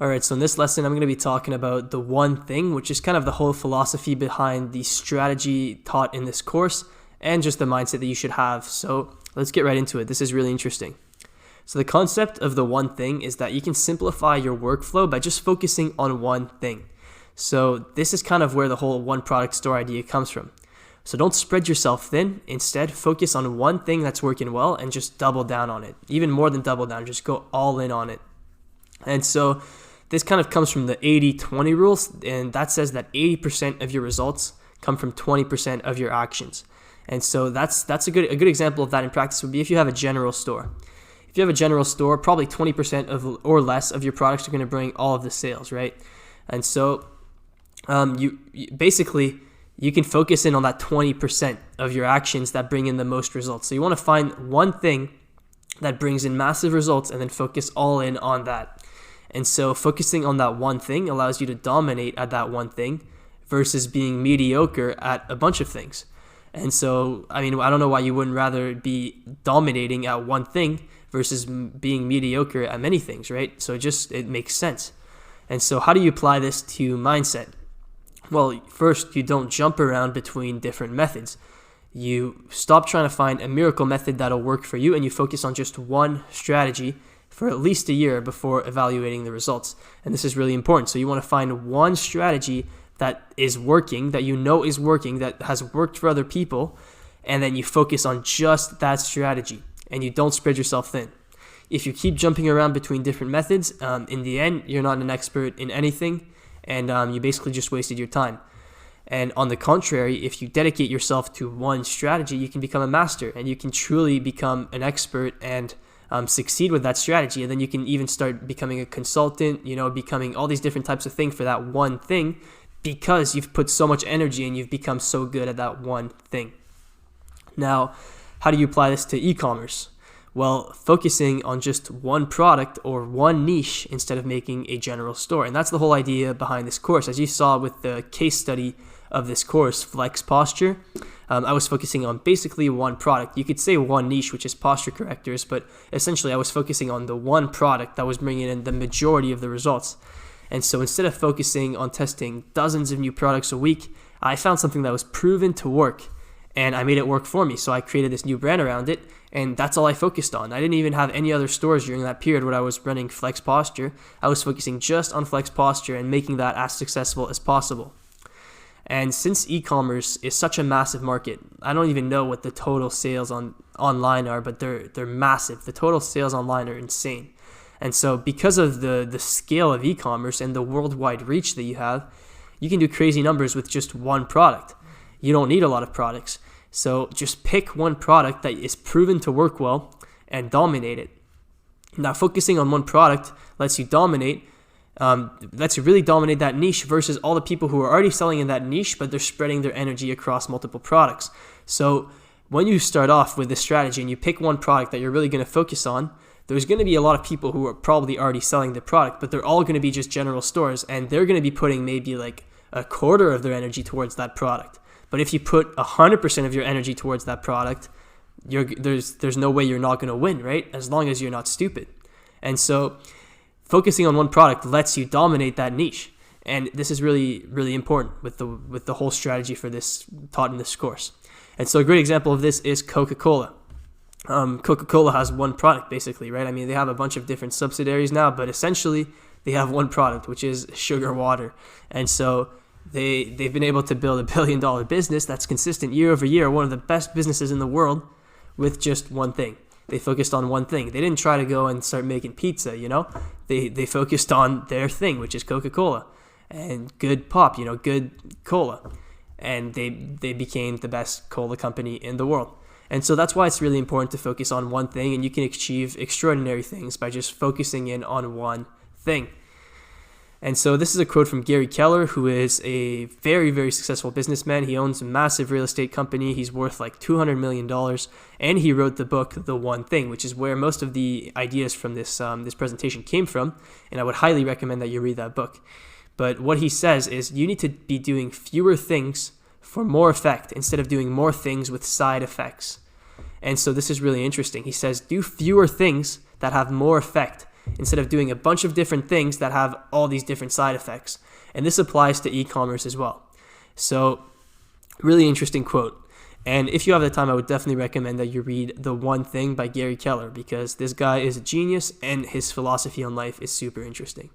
All right, so in this lesson, I'm going to be talking about the one thing, which is kind of the whole philosophy behind the strategy taught in this course and just the mindset that you should have. So let's get right into it. This is really interesting. So the concept of the one thing is that you can simplify your workflow by just focusing on one thing. So this is kind of where the whole one product store idea comes from. So don't spread yourself thin. Instead, focus on one thing that's working well and just double down on it. Even more than double down, just go all in on it. And so this kind of comes from the 80-20 rules, and that says that 80% of your results come from 20% of your actions. And so that's a good example of that in practice would be if you have a general store. If you have a general store, probably 20% of or less of your products are going to bring all of the sales, right? And so you basically you can focus in on that 20% of your actions that bring in the most results. So you want to find one thing that brings in massive results and then focus all in on that. And so focusing on that one thing allows you to dominate at that one thing versus being mediocre at a bunch of things. And so, I don't know why you wouldn't rather be dominating at one thing versus being mediocre at many things, right? So it makes sense. And so how do you apply this to mindset? Well, first, you don't jump around between different methods. You stop trying to find a miracle method that'll work for you and you focus on just one strategy for at least a year before evaluating the results. And this is really important. So you want to find one strategy that is working, that you know is working, that has worked for other people, and then you focus on just that strategy and you don't spread yourself thin. If you keep jumping around between different methods, in the end, you're not an expert in anything and you basically just wasted your time. And on the contrary, if you dedicate yourself to one strategy, you can become a master and you can truly become an expert and succeed with that strategy. And then you can even start becoming a consultant, becoming all these different types of things for that one thing because you've put so much energy and you've become so good at that one thing. Now, how do you apply this to e-commerce? Well, focusing on just one product or one niche instead of making a general store. And that's the whole idea behind this course. As you saw with the case study of this course, Flex Posture, I was focusing on basically one product. You could say one niche, which is posture correctors, but essentially I was focusing on the one product that was bringing in the majority of the results. And so instead of focusing on testing dozens of new products a week, I found something that was proven to work and I made it work for me. So I created this new brand around it and that's all I focused on. I didn't even have any other stores during that period when I was running Flex Posture. I was focusing just on Flex Posture and making that as successful as possible. And since e-commerce is such a massive market, I don't even know what the total sales online are, but they're massive. The total sales online are insane. And so because of the scale of e-commerce and the worldwide reach that you have, you can do crazy numbers with just one product. You don't need a lot of products. So just pick one product that is proven to work well and dominate it. Now, focusing on one product lets you really dominate that niche versus all the people who are already selling in that niche, but they're spreading their energy across multiple products. So when you start off with this strategy and you pick one product that you're really going to focus on, there's going to be a lot of people who are probably already selling the product, but they're all going to be just general stores and they're going to be putting maybe like a quarter of their energy towards that product. But if you put 100% of your energy towards that product, there's no way you're not going to win, right? As long as you're not stupid. And so focusing on one product lets you dominate that niche. And this is really, really important with the whole strategy for this taught in this course. And so a great example of this is Coca-Cola. Coca-Cola has one product basically, right? They have a bunch of different subsidiaries now, but essentially they have one product, which is sugar water. And so they've been able to build $1 billion business that's consistent year over year, one of the best businesses in the world with just one thing. They focused on one thing. They didn't try to go and start making pizza, They focused on their thing, which is Coca-Cola and good pop, good cola. And they became the best cola company in the world. And so that's why it's really important to focus on one thing, and you can achieve extraordinary things by just focusing in on one thing. And so this is a quote from Gary Keller, who is a very, very successful businessman. He owns a massive real estate company. He's worth like $200 million. And he wrote the book, The One Thing, which is where most of the ideas from this presentation came from. And I would highly recommend that you read that book. But what he says is you need to be doing fewer things for more effect instead of doing more things with side effects. And so this is really interesting. He says do fewer things that have more effect instead of doing a bunch of different things that have all these different side effects. And this applies to e-commerce as well. So really interesting quote. And if you have the time, I would definitely recommend that you read The One Thing by Gary Keller, because this guy is a genius and his philosophy on life is super interesting.